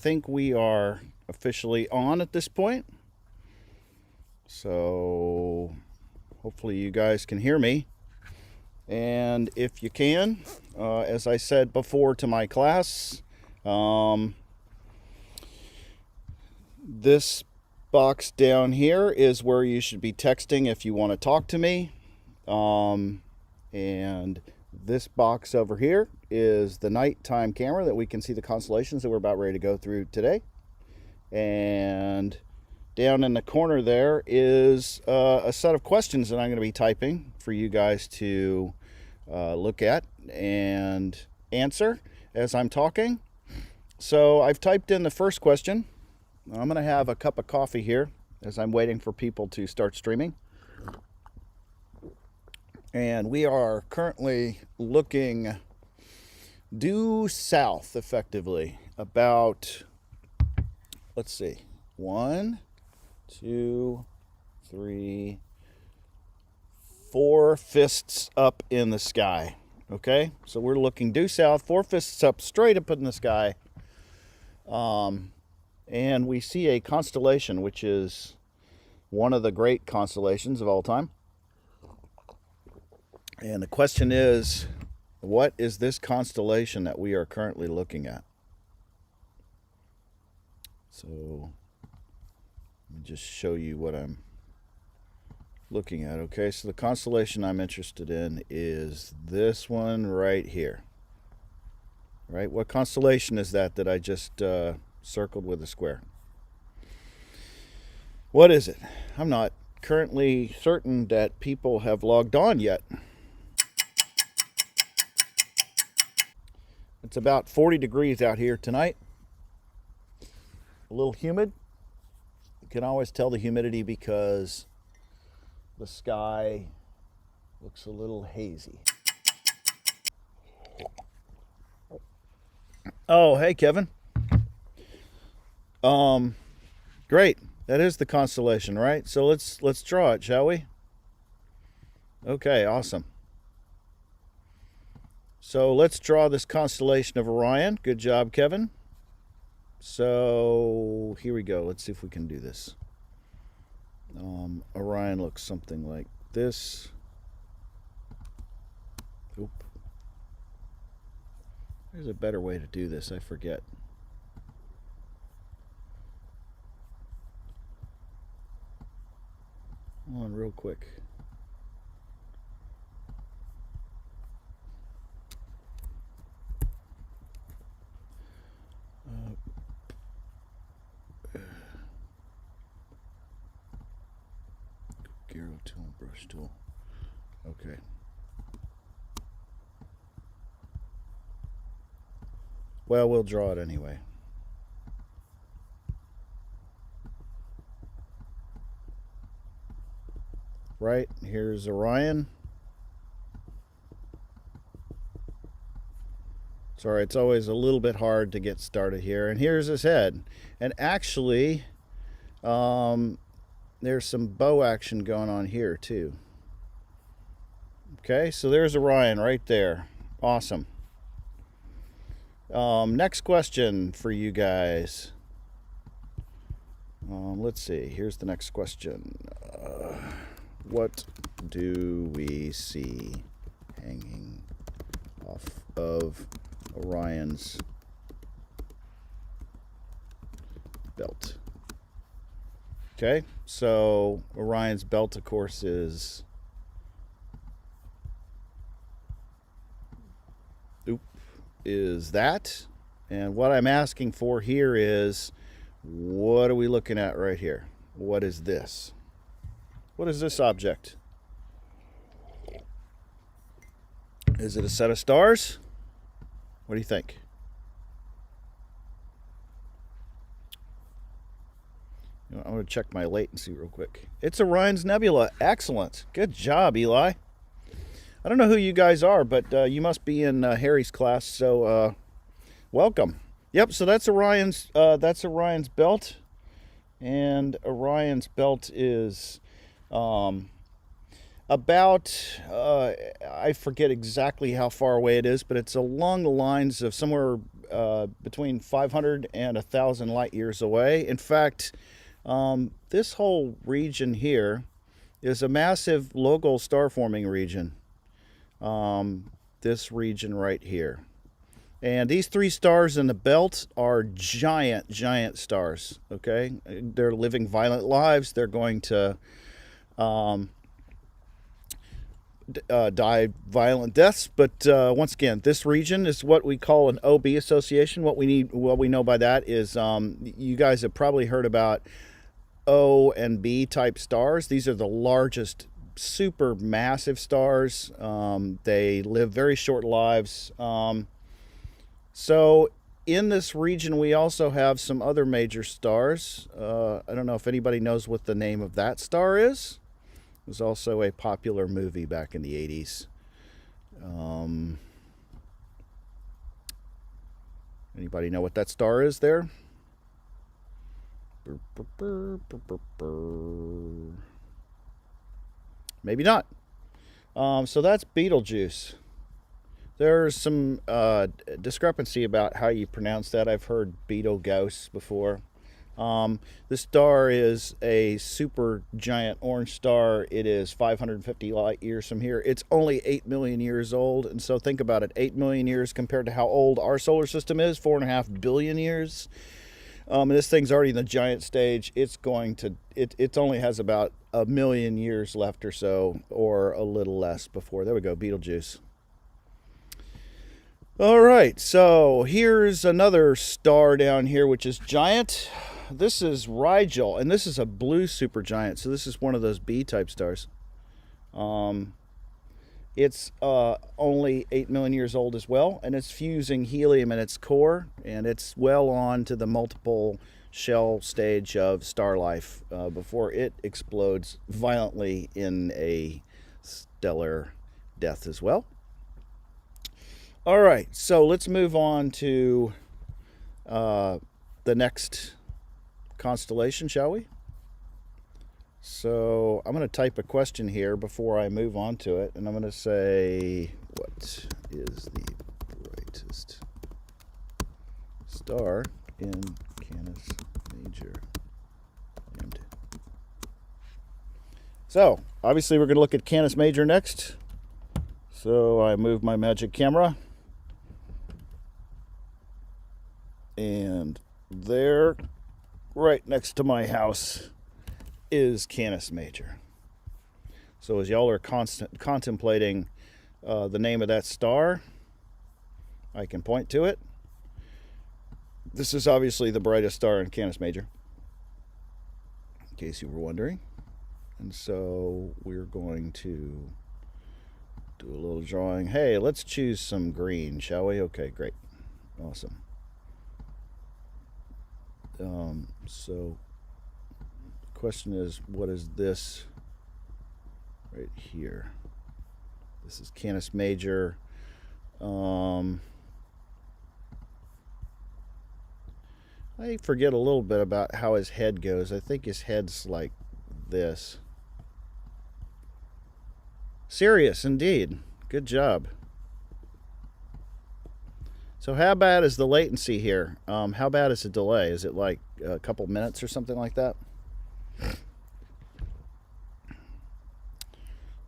think we are officially on at this point. So hopefully you guys can hear me. And if you can, as I said before to my class, this box down here is where you should be texting if you want to talk to me. And this box over here is the nighttime camera that we can see the constellations that we're about ready to go through today. And down in the corner there is a set of questions that I'm going to be typing for you guys to look at and answer as I'm talking. So I've typed in the first question. I'm going to have a cup of coffee here as I'm waiting for people to start streaming. And we are currently looking due south, effectively, about, let's see, 1, 2, 3, 4 fists up in the sky. Okay, so we're looking due south, 4 fists up, straight up in the sky. And we see a constellation, which is one of the great constellations of all time. And the question is, what is this constellation that we are currently looking at? So let me just show you what I'm looking at. Okay, so the constellation I'm interested in is this one right here. Right? What constellation is that I just circled with a square? What is it? I'm not currently certain that people have logged on yet. It's about 40 degrees out here tonight. A little humid. You can always tell the humidity because the sky looks a little hazy. Oh, hey, Kevin. Great. That is the constellation, right? So let's draw it, shall we? Okay, awesome. So let's draw this constellation of Orion. Good job, Kevin. So here we go. Let's see if we can do this. Orion looks something like this. Oop. There's a better way to do this. I forget. Hold on real quick. Arrow tool, brush tool. Okay. Well, we'll draw it anyway. Right, here's Orion. Sorry, it's always a little bit hard to get started here. And here's his head. And actually, there's some bow action going on here too. Okay, so there's Orion right there. Awesome. Next question for you guys. Let's see. Here's the next question. What do we see hanging off of Orion's belt? Okay, so Orion's belt, of course, is that. And what I'm asking for here is, what are we looking at right here? What is this? What is this object? Is it a set of stars? What do you think? I'm going to check my latency real quick. It's Orion's Nebula. Excellent. Good job, Eli. I don't know who you guys are, but you must be in Harry's class, so welcome. Yep, so that's Orion's belt. And Orion's belt is about, I forget exactly how far away it is, but it's along the lines of somewhere between 500 and 1,000 light years away. In fact, this whole region here is a massive local star forming region. This region right here. And these three stars in the belt are giant, giant stars, okay? They're living violent lives. They're going to die violent deaths. But once again, this region is what we call an OB association. What we know by that is you guys have probably heard about O and B type stars. These are the largest super massive stars. They live very short lives. So in this region, we also have some other major stars. I don't know if anybody knows what the name of that star is. It was also a popular movie back in the 80s. Anybody know what that star is there? Maybe not. So that's Betelgeuse. There's some discrepancy about how you pronounce that. I've heard Betelgeuse before. This star is a super giant orange star. It is 550 light years from here. It's only 8 million years old. And so think about it, 8 million years compared to how old our solar system is, 4.5 billion years. And this thing's already in the giant stage. It's going to, it only has about 1 million years left or so, or a little less before. There we go, Betelgeuse. All right, so here's another star down here, which is giant. This is Rigel, and this is a blue supergiant. So this is one of those B-type stars. It's only 8 million years old as well, and it's fusing helium in its core, and it's well on to the multiple shell stage of star life before it explodes violently in a stellar death as well. All right, so let's move on to the next constellation, shall we? So I'm going to type a question here before I move on to it, and I'm going to say, what is the brightest star in Canis Major? So obviously we're going to look at Canis Major next. So I move my magic camera. And there, right next to my house, is Canis Major. So as y'all are contemplating the name of that star, I can point to it. This is obviously the brightest star in Canis Major, in case you were wondering. And so we're going to do a little drawing. Hey, let's choose some green, shall we? Okay, great. Awesome. So the question is, what is this right here? This is Canis Major. I forget a little bit about how his head goes. I think his head's like this. Sirius, indeed. Good job. So how bad is the latency here? How bad is the delay? Is it like a couple minutes or something like that?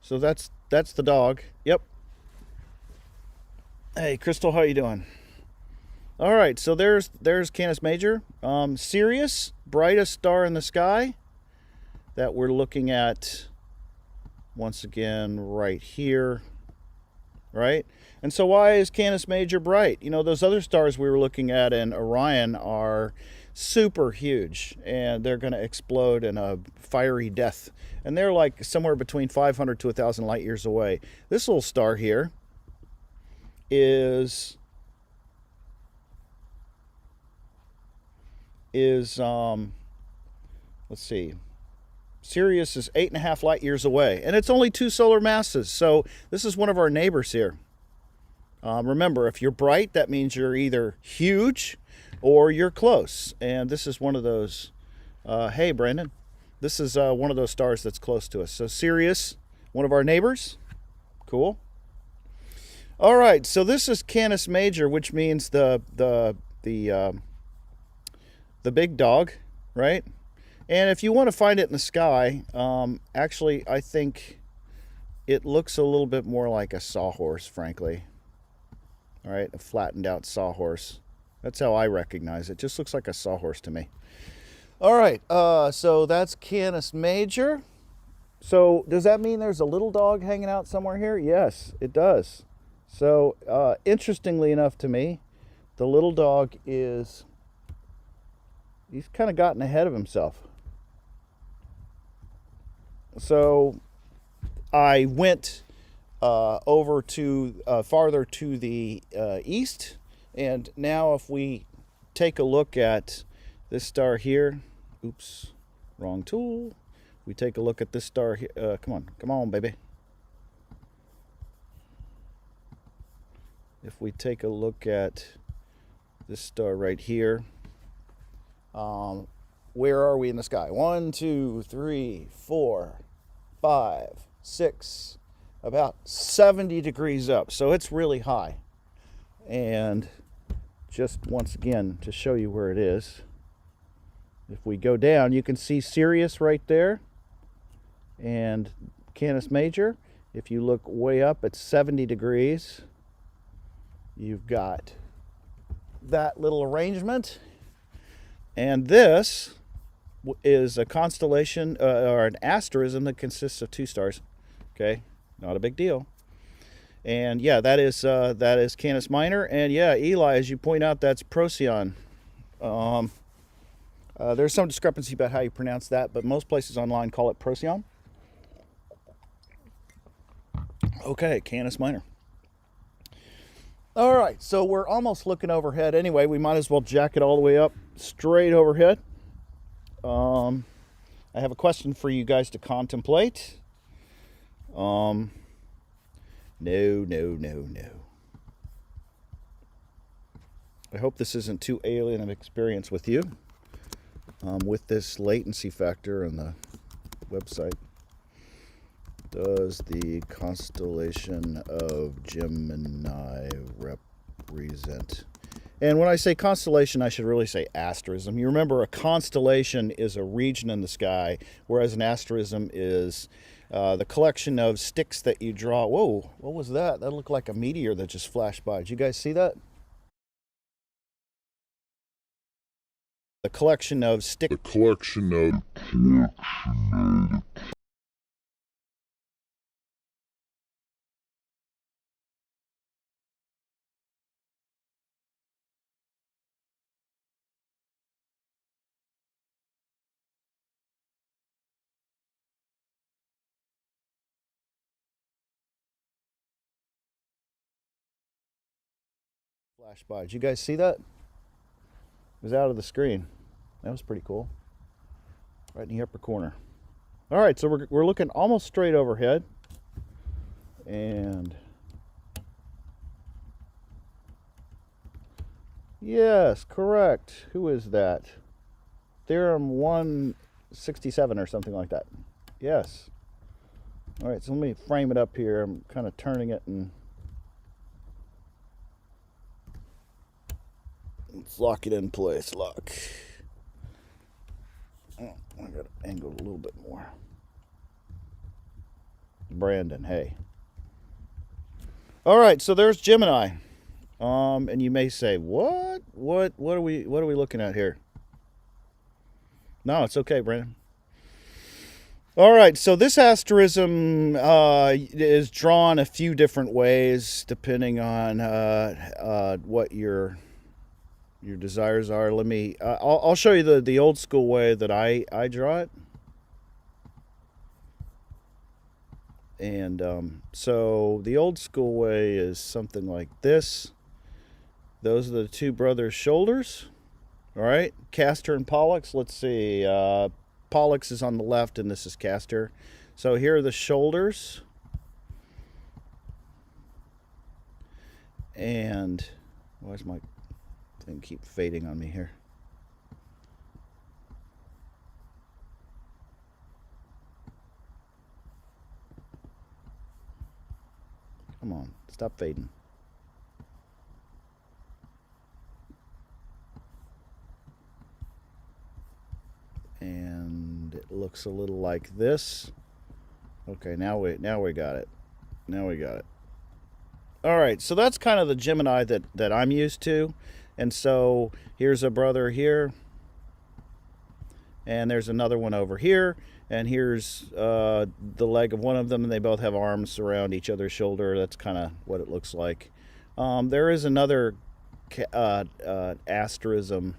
So that's the dog. Yep. Hey, Crystal, how you doing? All right, so there's Canis Major. Sirius, brightest star in the sky that we're looking at once again right here, right? And so why is Canis Major bright? You know, those other stars we were looking at in Orion are super huge, and they're going to explode in a fiery death. And they're like somewhere between 500 to 1,000 light years away. This little star here is let's see, Sirius is 8.5 light years away, and it's only 2 solar masses. So this is one of our neighbors here. Remember, if you're bright, that means you're either huge or you're close. And this is one of those. Hey, Brandon. This is one of those stars that's close to us. So Sirius, one of our neighbors. Cool. All right, so this is Canis Major, which means the big dog, right? And if you want to find it in the sky, actually, I think it looks a little bit more like a sawhorse, frankly. All right, a flattened out sawhorse. That's how I recognize it. Just looks like a sawhorse to me. All right, so that's Canis Major. So does that mean there's a little dog hanging out somewhere here? Yes, it does. So interestingly enough to me, the little dog he's kind of gotten ahead of himself. So I went over to farther to the east, and now if we take a look at this star here, oops, wrong tool. We take a look at this star here. Come on, baby. If we take a look at this star right here, where are we in the sky? 1, 2, 3, 4, 5, 6, about 70 degrees up. So it's really high. And just once again, to show you where it is, if we go down, you can see Sirius right there and Canis Major. If you look way up at 70 degrees, you've got that little arrangement. And this is a constellation or an asterism that consists of 2 stars. Okay, not a big deal. And yeah, that is Canis Minor. And yeah, Eli, as you point out, that's Procyon. There's some discrepancy about how you pronounce that, but most places online call it Procyon. Okay, Canis Minor. All right, so we're almost looking overhead. Anyway, we might as well jack it all the way up straight overhead. I have a question for you guys to contemplate. No. I hope this isn't too alien of experience with you. With this latency factor on the website. Does the constellation of Gemini represent? And when I say constellation, I should really say asterism. You remember a constellation is a region in the sky, whereas an asterism is the collection of sticks that you draw. Whoa, what was that? That looked like a meteor that just flashed by. Did you guys see that? The collection of sticks. The collection of... flash by. Did you guys see that? It was out of the screen. That was pretty cool. Right in the upper corner. All right, so we're looking almost straight overhead. And yes, correct. Who is that? Theorem 167 or something like that. Yes. All right, so let me frame it up here. I'm kind of turning it and let's lock it in place. Lock. Oh, I got to angle it a little bit more. Brandon, hey. All right, so there's Gemini. And you may say, what are we looking at here? No, it's okay, Brandon. All right, so this asterism is drawn a few different ways depending on what your desires are. Let me I'll show you the old school way that I draw it. And so the old school way is something like this. Those are the 2 brothers' shoulders. All right, Castor and Pollux. Let's see. Pollux is on the left, and this is Castor. So here are the shoulders. And why does my thing keep fading on me here? Come on, stop fading. And it looks a little like this. Okay, now we got it. Now we got it. All right, so that's kind of the Gemini that I'm used to. And so here's a brother here. And there's another one over here. And here's the leg of one of them, and they both have arms around each other's shoulder. That's kind of what it looks like. There is another asterism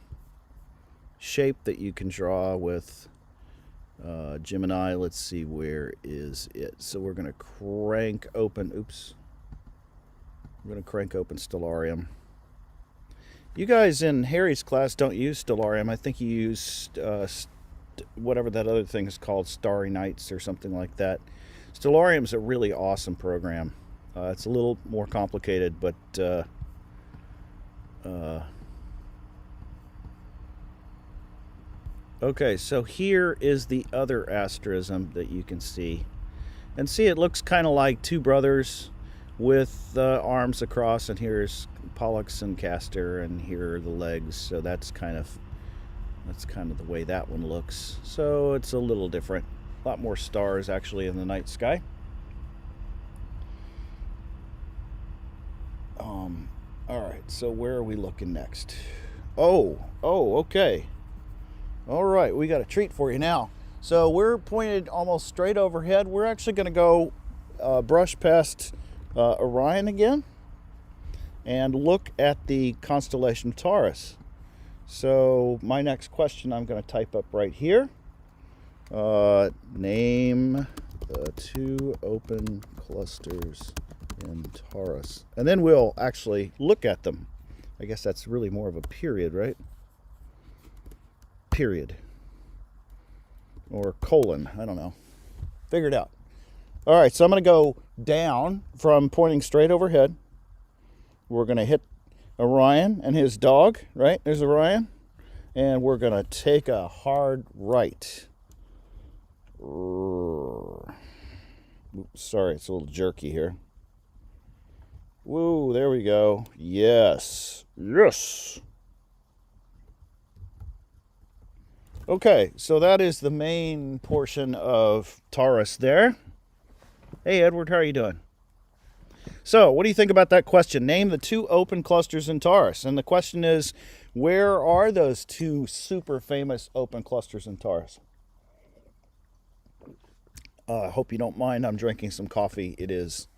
shape that you can draw with Gemini. Let's see, where is it? So we're going to crank open, we're going to crank open Stellarium. You guys in Harry's class don't use Stellarium. I think you use whatever that other thing is called, Starry Nights or something like that. Stellarium's a really awesome program. It's a little more complicated, but okay, so here is the other asterism that you can see. And see, it looks kind of like two brothers with arms across, and here's Pollux and Castor, and here are the legs. So that's kind of the way that one looks. So it's a little different. A lot more stars actually in the night sky. All right, so where are we looking next? Oh, okay. All right, we got a treat for you now. So we're pointed almost straight overhead. We're actually going to go brush past Orion again and look at the constellation of Taurus. So my next question I'm going to type up right here. Name the two open clusters in Taurus. And then we'll actually look at them. I guess that's really more of a period, right? Period. Or colon, I don't know. Figure it out. All right, so I'm going to go down from pointing straight overhead. We're going to hit Orion and his dog, right? There's Orion. And we're going to take a hard right. Oops, sorry, it's a little jerky here. Woo, there we go. Yes. Yes. Okay, so that is the main portion of Taurus there. Hey, Edward, how are you doing? So, what do you think about that question? Name the two open clusters in Taurus. And the question is, where are those two super famous open clusters in Taurus? I hope you don't mind. I'm drinking some coffee. It is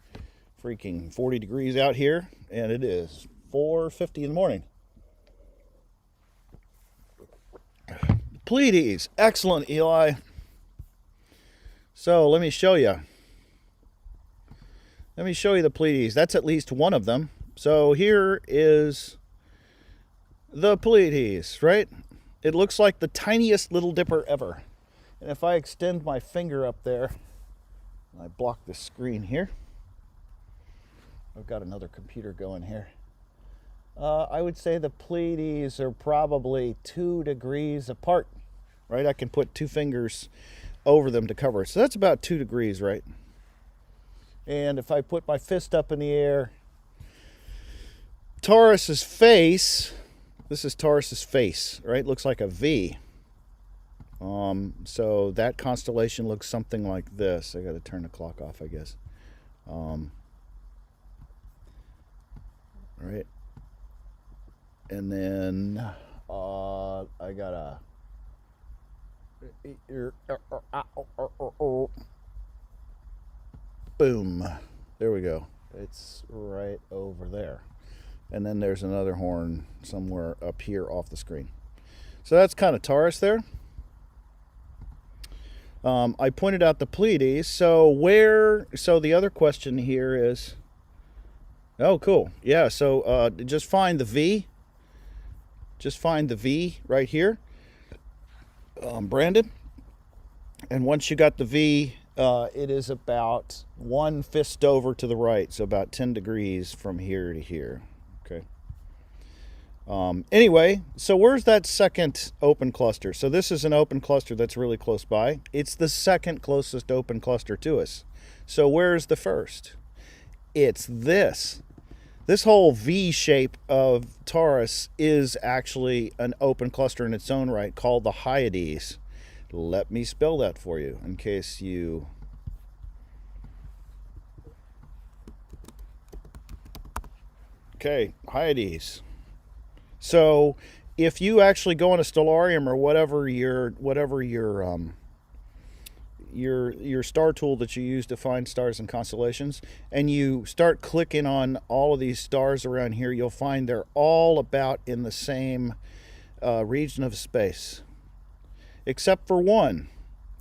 freaking 40 degrees out here, and it is 4:50 in the morning. Pleiades. Excellent, Eli. So let me show you. Let me show you the Pleiades. That's at least one of them. So here is the Pleiades, right? It looks like the tiniest Little Dipper ever. And if I extend my finger up there, and I block the screen here. I've got another computer going here. I would say the Pleiades are probably 2 degrees apart, right? I can put 2 fingers over them to cover it. So that's about 2 degrees, right? And if I put my fist up in the air, Taurus's face, this is Taurus's face, right? Looks like a V. So that constellation looks something like this. I got to turn the clock off, I guess. Right. And then I got a boom. There we go. It's right over there. And then there's another horn somewhere up here off the screen. So that's kind of Taurus there. I pointed out the Pleiades. So the other question here is, oh, cool. Yeah, so just find the V. Just find the V right here, Brandon. And once you got the V, it is about 1 fist over to the right, so about 10 degrees from here to here. Okay. Anyway, so where's that second open cluster? So this is an open cluster that's really close by. It's the second closest open cluster to us. So where's the first? It's this. This whole V shape of Taurus is actually an open cluster in its own right called the Hyades. Let me spell that for you in case you... Okay, Hyades. So if you actually go in a stellarium or whatever your star tool that you use to find stars and constellations, and you start clicking on all of these stars around here, you'll find they're all about in the same region of space, except for one,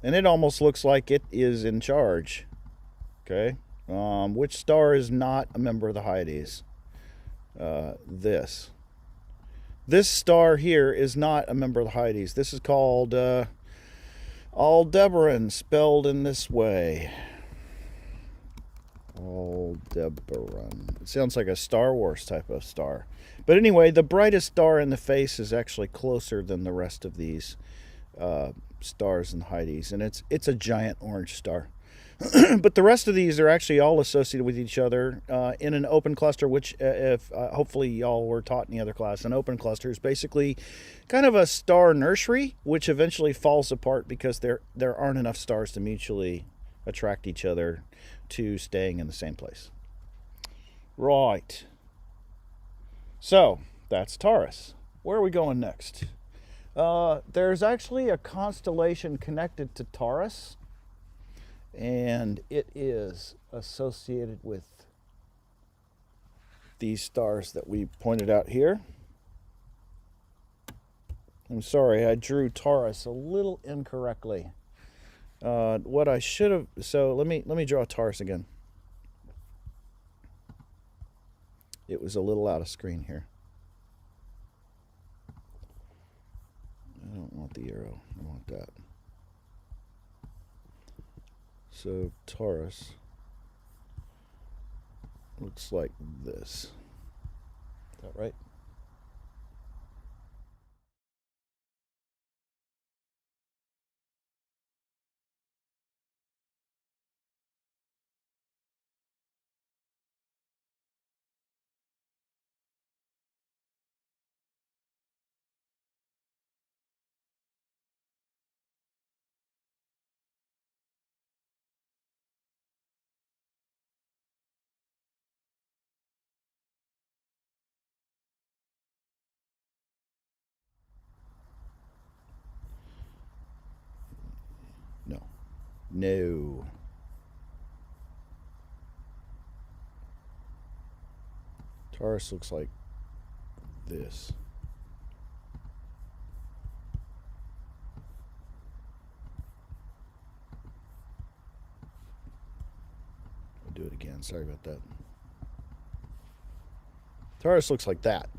and it almost looks like it is in charge. Okay, which star is not a member of the Hyades? This star here is not a member of the Hyades. This is called Aldebaran, spelled in this way. Aldebaran. It sounds like a Star Wars type of star. But anyway, the brightest star in the face is actually closer than the rest of these stars in the Hyades, and it's a giant orange star. But the rest of these are actually all associated with each other in an open cluster, which if hopefully y'all were taught in the other class, an open cluster is basically kind of a star nursery, which eventually falls apart because there aren't enough stars to mutually attract each other to staying in the same place. Right. So that's Taurus. Where are we going next? There's actually a constellation connected to Taurus, and it is associated with these stars that we pointed out here. I'm sorry, I drew Taurus a little incorrectly. What I should have... So let me draw Taurus again. It was a little out of screen here. I don't want the arrow. I want that. So Taurus looks like this. Is that right? No. No. Taurus looks like this. I'll do it again. Sorry about that. Taurus looks like that.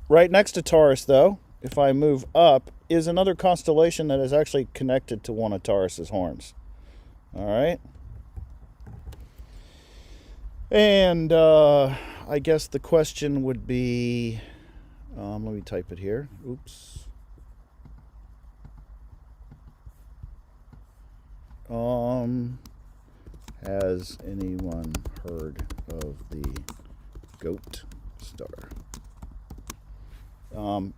Right next to Taurus, though, if I move up, is another constellation that is actually connected to one of Taurus's horns. All right. And I guess the question would be, let me type it here. Oops. Has anyone heard of the Goat Star?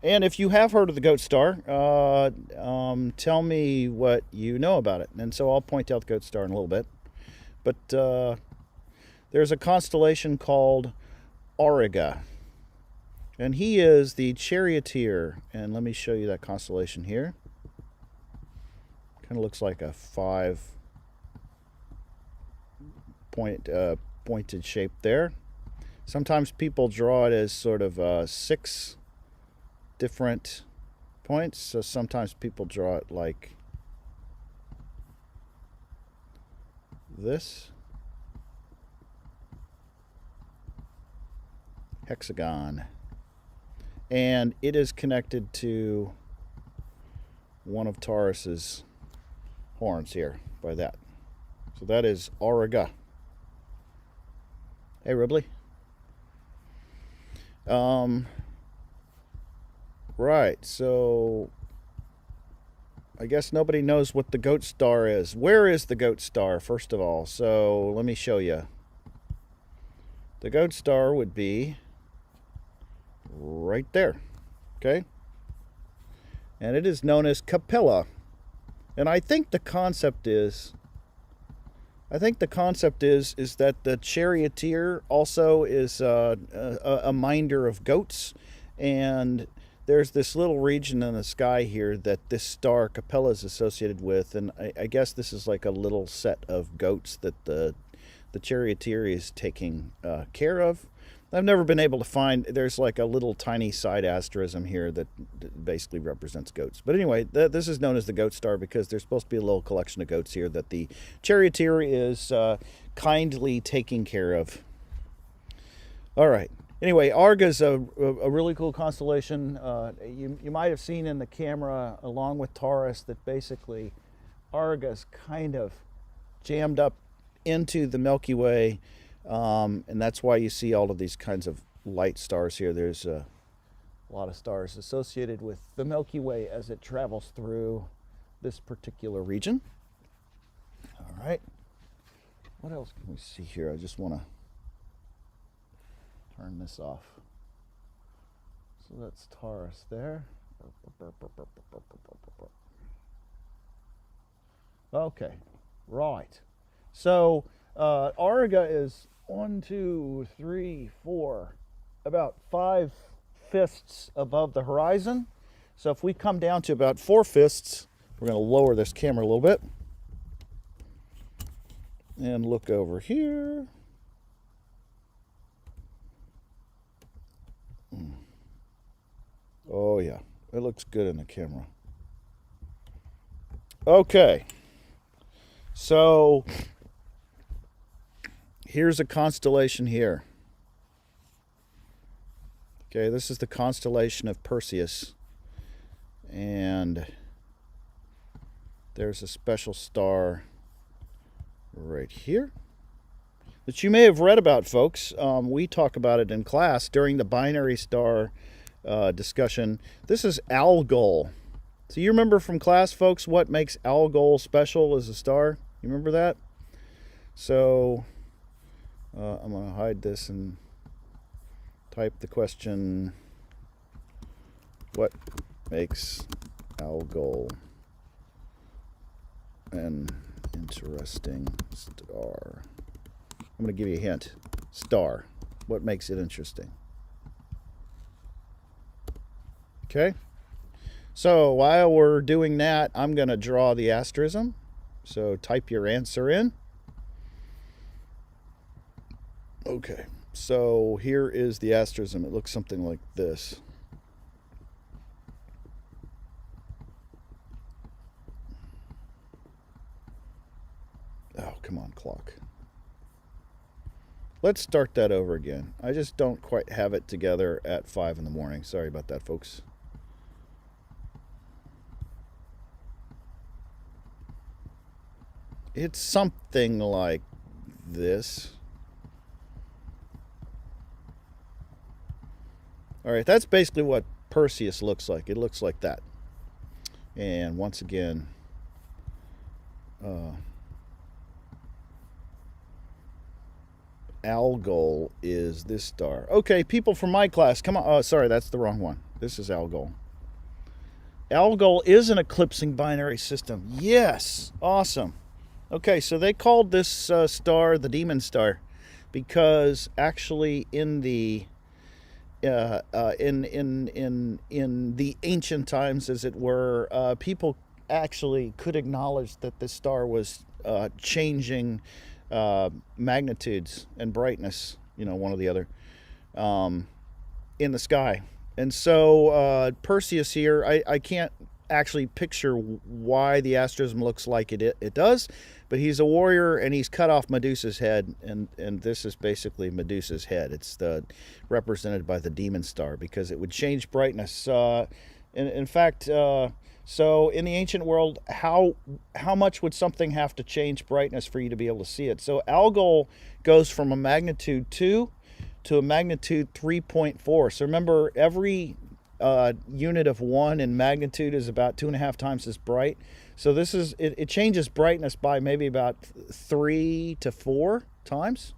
And if you have heard of the Goat Star, tell me what you know about it. And so I'll point out the Goat Star in a little bit. But there's a constellation called Auriga. And he is the charioteer. And let me show you that constellation here. Kind of looks like a pointed shape there. Sometimes people draw it as sort of 6 different points. So sometimes people draw it like this. Hexagon. And it is connected to one of Taurus's horns here by that. So that is Auriga. Hey, Ribley. Right, so I guess nobody knows what the goat star is. Where is the goat star, first of all? So let me show you. The goat star would be right there, okay? And it is known as Capella. And I think the concept is that the charioteer also is a minder of goats, and there's this little region in the sky here that this star Capella is associated with, and I guess this is like a little set of goats that the charioteer is taking care of. I've never been able to find, there's like a little tiny side asterism here that basically represents goats. But anyway, this is known as the goat star because there's supposed to be a little collection of goats here that the charioteer is kindly taking care of. All right. Anyway, Arga's a really cool constellation. You might have seen in the camera along with Taurus that basically Arga's kind of jammed up into the Milky Way. And that's why you see all of these kinds of light stars here. There's a lot of stars associated with the Milky Way as it travels through this particular region. All right. What else can we see here? I just want to turn this off. So that's Taurus there. Okay, right. So Arga is 1, 2, 3, 4, about 5 fists above the horizon. So if we come down to about 4 fists, we're going to lower this camera a little bit and look over here. Oh yeah, it looks good in the camera. Okay, so here's a constellation here. Okay, this is the constellation of Perseus. And there's a special star right here that you may have read about, folks. We talk about it in class during the binary star discussion. This is Algol. So you remember from class, folks, what makes Algol special as a star? You remember that? So I'm going to hide this and type the question, what makes Algol an interesting star? I'm going to give you a hint. Star. What makes it interesting? Okay. So while we're doing that, I'm going to draw the asterism. So type your answer in. Okay. So here is the asterism. It looks something like this. Oh, come on, clock. Let's start that over again. I just don't quite have it together at 5 in the morning. Sorry about that, folks. It's something like this. All right, that's basically what Perseus looks like. It looks like that. And once again, Algol is this star. Okay, people from my class, come on. Oh, sorry, that's the wrong one. This is Algol. Algol is an eclipsing binary system. Yes, awesome. Okay, so they called this star the demon star because actually in the in the ancient times, as it were, people actually could acknowledge that this star was changing magnitudes and brightness, one or the other, in the sky. And so Perseus here, I can't actually picture why the asterism looks like it does, but he's a warrior and he's cut off Medusa's head, and this is basically Medusa's head. It's represented by the demon star because it would change brightness. In fact, so in the ancient world, how much would something have to change brightness for you to be able to see it? So Algol goes from a magnitude 2 to a magnitude 3.4. So remember, every unit of 1 in magnitude is about 2.5 times as bright. So this is, it changes brightness by maybe about 3 to 4 times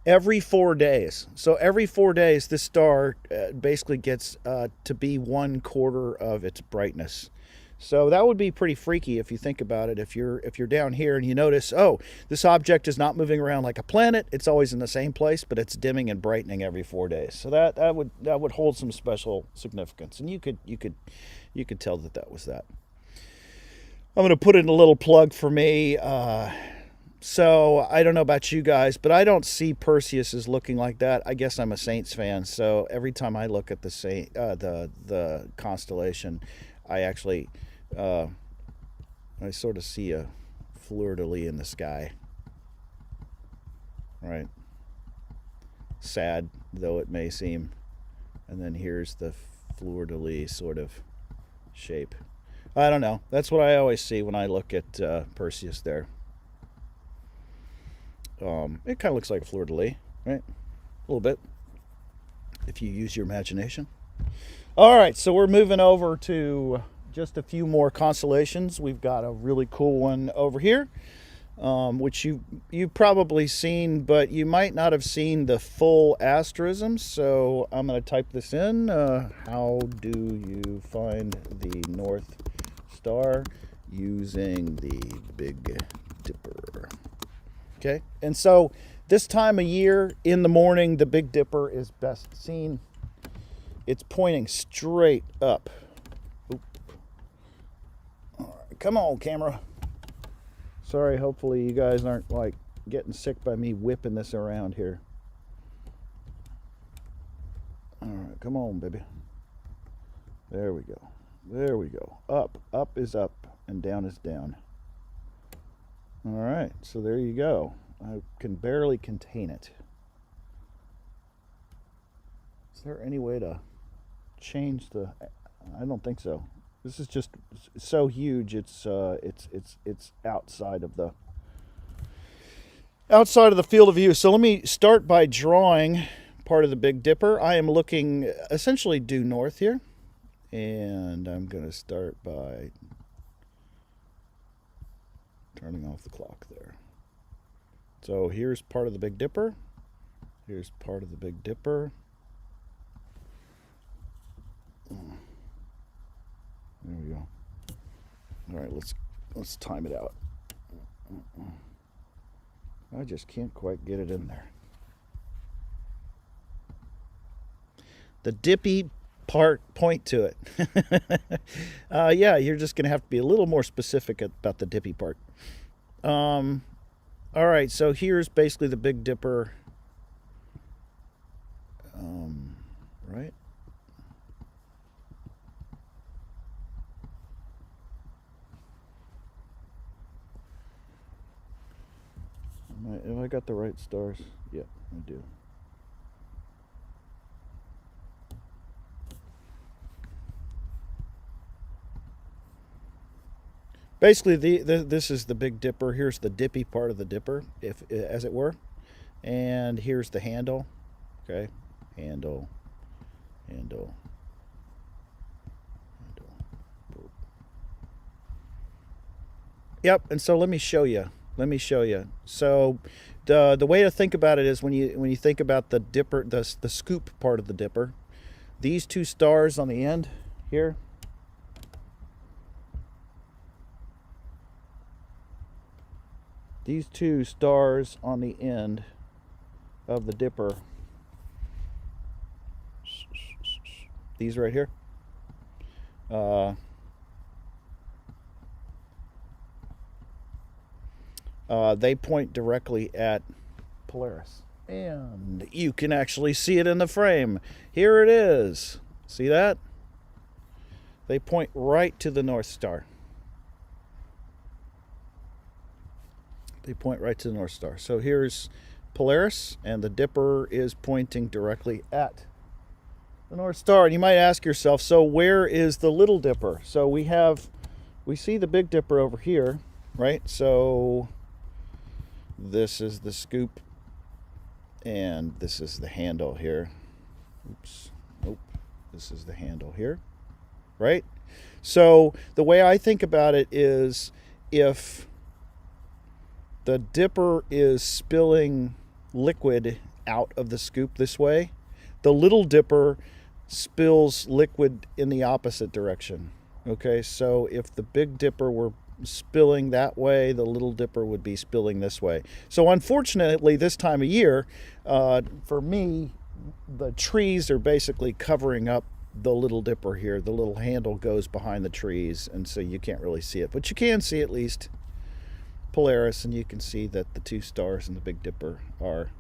every 4 days. So every 4 days, this star basically gets to be 1/4 of its brightness. So that would be pretty freaky if you think about it. If you're down here and you notice, oh, this object is not moving around like a planet. It's always in the same place, but it's dimming and brightening every 4 days. So that would hold some special significance, and you could tell that was that. I'm going to put in a little plug for me. So I don't know about you guys, but I don't see Perseus as looking like that. I guess I'm a Saints fan, so every time I look at the constellation, I actually I sort of see a fleur-de-lis in the sky. Right. Sad though it may seem, and then here's the fleur-de-lis sort of shape. I don't know. That's what I always see when I look at Perseus there. It kind of looks like a fleur-de-lis, right? A little bit, if you use your imagination. All right, so we're moving over to just a few more constellations. We've got a really cool one over here, which you've probably seen, but you might not have seen the full asterism. So I'm going to type this in. How do you find the North Star using the Big Dipper? Okay, and so this time of year in the morning, the Big Dipper is best seen. It's pointing straight up. Oop. All right, come on, camera. Sorry, hopefully you guys aren't like getting sick by me whipping this around here. All right, come on, baby. There we go. There we go. Up is up, and down is down. All right, so there you go. I can barely contain it. Is there any way to change the? I don't think so. This is just so huge. It's outside of the field of view. So let me start by drawing part of the Big Dipper. I am looking essentially due north here, and I'm going to start by turning off the clock there. So here's part of the Big Dipper. Here's part of the Big Dipper. There we go. All right, let's time it out. I just can't quite get it in there. The dippy part, point to it. Yeah, you're just going to have to be a little more specific about the dippy part. All right, so here's basically the Big Dipper. Right? Have I got the right stars? Yeah, I do. Basically, this is the Big Dipper. Here's the dippy part of the dipper, as it were. And here's the handle. Okay, handle. Yep, and so let me show you. So the way to think about it is when you think about the dipper, the scoop part of the dipper, these two stars on the end here, these two stars on the end of the dipper, these right here, they point directly at Polaris. And you can actually see it in the frame. Here it is. See that? They point right to the North Star. They point right to the North Star. So here's Polaris, and the dipper is pointing directly at the North Star. And you might ask yourself, so where is the Little Dipper? So we see the Big Dipper over here, right? So this is the scoop, and this is the handle here. Oops. Nope. This is the handle here, right? So the way I think about it is, if the dipper is spilling liquid out of the scoop this way, the little dipper spills liquid in the opposite direction. Okay, so if the big dipper were spilling that way, the little dipper would be spilling this way. So unfortunately, this time of year, for me, the trees are basically covering up the little dipper here. The little handle goes behind the trees, and so you can't really see it, but you can see at least Polaris, and you can see that the two stars and the Big Dipper are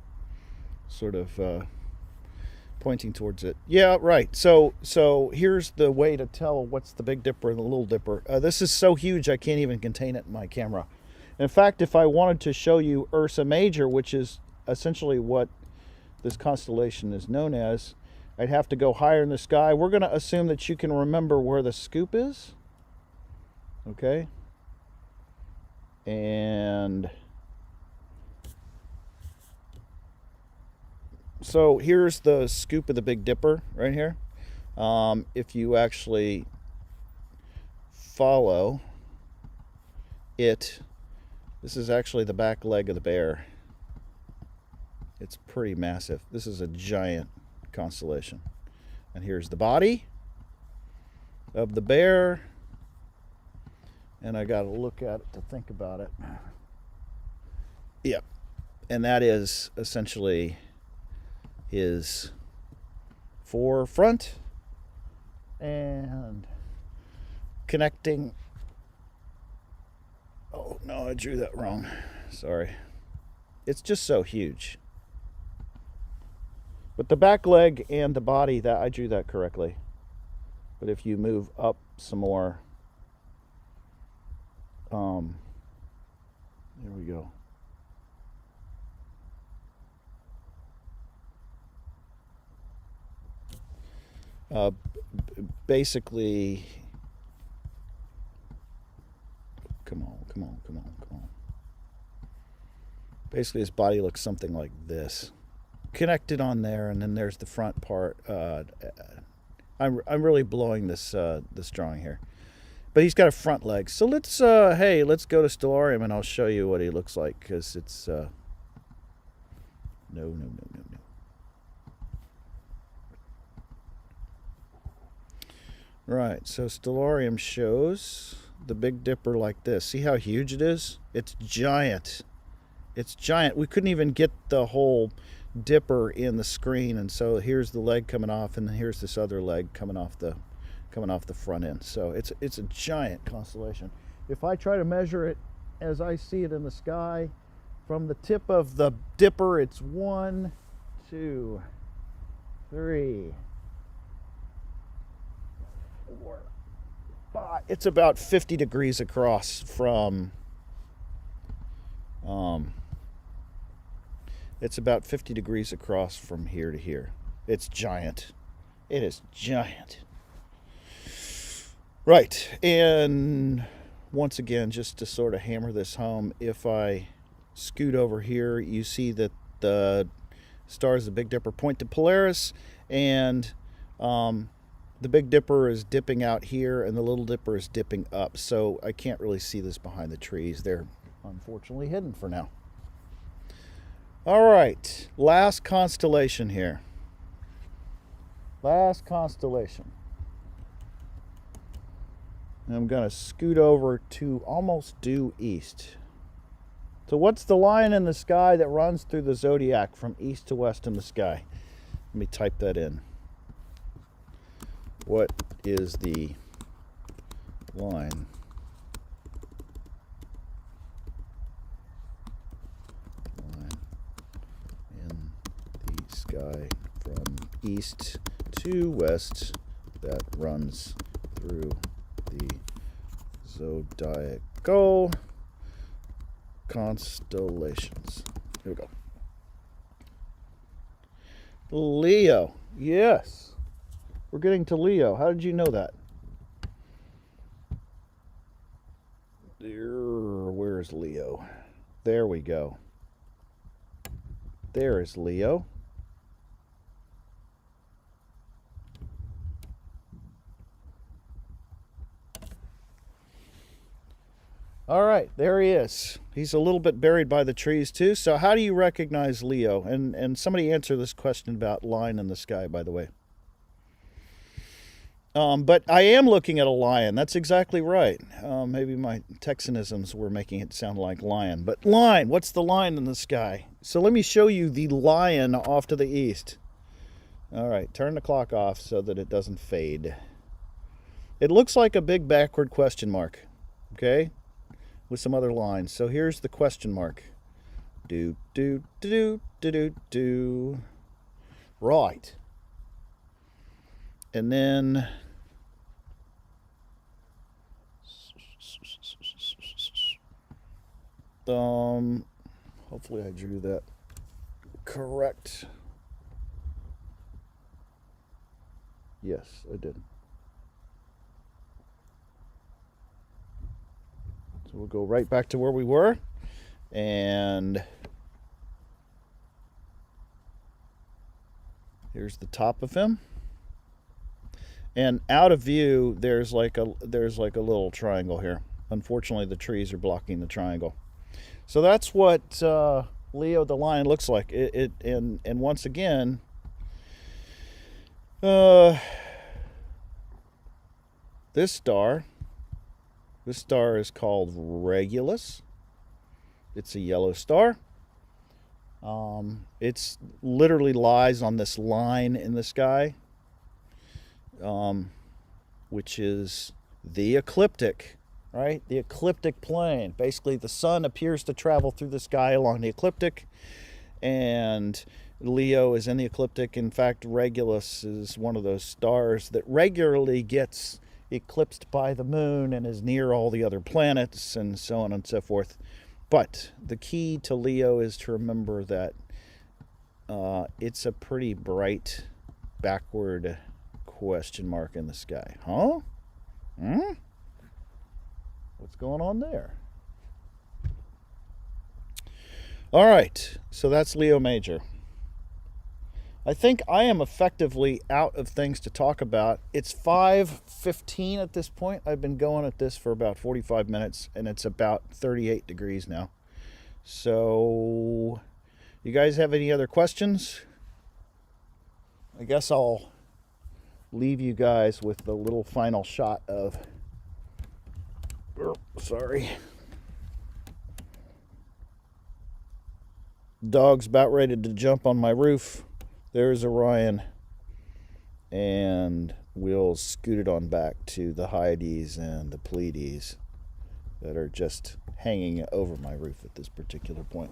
sort of pointing towards it. Yeah, right. So here's the way to tell what's the Big Dipper and the Little Dipper. This is so huge I can't even contain it in my camera. In fact, if I wanted to show you Ursa Major, which is essentially what this constellation is known as, I'd have to go higher in the sky. We're going to assume that you can remember where the scoop is. Okay. And so here's the scoop of the Big Dipper right here. If you actually follow it, this is actually the back leg of the bear. It's pretty massive. This is a giant constellation. And here's the body of the bear. And I got to look at it to think about it. Yep. And that is essentially his forefront and connecting. Oh, no, I drew that wrong. Sorry. It's just so huge. But the back leg and the body, that I drew that correctly. But if you move up some more, there we go. Basically, come on. Basically, his body looks something like this, connected on there, and then there's the front part. I'm really blowing this drawing here, but he's got a front leg. So let's go to Stellarium, and I'll show you what he looks like, because it's no. Right, so Stellarium shows the Big Dipper like this. See how huge it is? It's giant. It's giant. We couldn't even get the whole dipper in the screen, and so here's the leg coming off, and then here's this other leg coming off the front end. So it's a giant constellation. If I try to measure it as I see it in the sky, from the tip of the dipper, it's 1, 2, 3, 4, 5. It's about 50 degrees across from it's about 50 degrees across from here to here. It's giant. It is giant. Right, and once again, just to sort of hammer this home, if I scoot over here, you see that the stars of the Big Dipper point to Polaris, and the Big Dipper is dipping out here, and the Little Dipper is dipping up. So I can't really see this behind the trees. They're unfortunately hidden for now. All right, last constellation here. Last constellation. And I'm going to scoot over to almost due east. So what's the line in the sky that runs through the zodiac from east to west in the sky? Let me type that in. What is the line in the sky from east to west that runs through the zodiacal constellations? Here we go. Leo. Yes. We're getting to Leo. How did you know that? Where's Leo? There we go. There is Leo. All right, there he is. He's a little bit buried by the trees too. So how do you recognize Leo? And somebody answer this question about line in the sky, by the way. But I am looking at a lion. That's exactly right. Maybe my Texanisms were making it sound like lion. But line, what's the line in the sky? So let me show you the lion off to the east. All right, turn the clock off so that it doesn't fade. It looks like a big backward question mark, okay, with some other lines. So here's the question mark. Do, do, do, do, do, do. Right. And then hopefully I drew that correct. Yes, I did. So we'll go right back to where we were, and here's the top of him. And out of view, there's like a little triangle here. Unfortunately, the trees are blocking the triangle. So that's what Leo the lion looks like. And once again, this star is called Regulus. It's a yellow star. It's literally lies on this line in the sky, which is the ecliptic, right? The ecliptic plane. Basically, the sun appears to travel through the sky along the ecliptic, and Leo is in the ecliptic. In fact, Regulus is one of those stars that regularly gets eclipsed by the moon and is near all the other planets and so on and so forth. But the key to Leo is to remember that it's a pretty bright backward question mark in the sky. Huh? What's going on there? All right, so that's Leo Major. I think I am effectively out of things to talk about. It's 5:15 at this point. I've been going at this for about 45 minutes, and it's about 38 degrees now. So, you guys have any other questions? I guess I'll leave you guys with the little final shot of... sorry. Dog's about ready to jump on my roof. There's Orion, and we'll scoot it on back to the Hyades and the Pleiades that are just hanging over my roof at this particular point.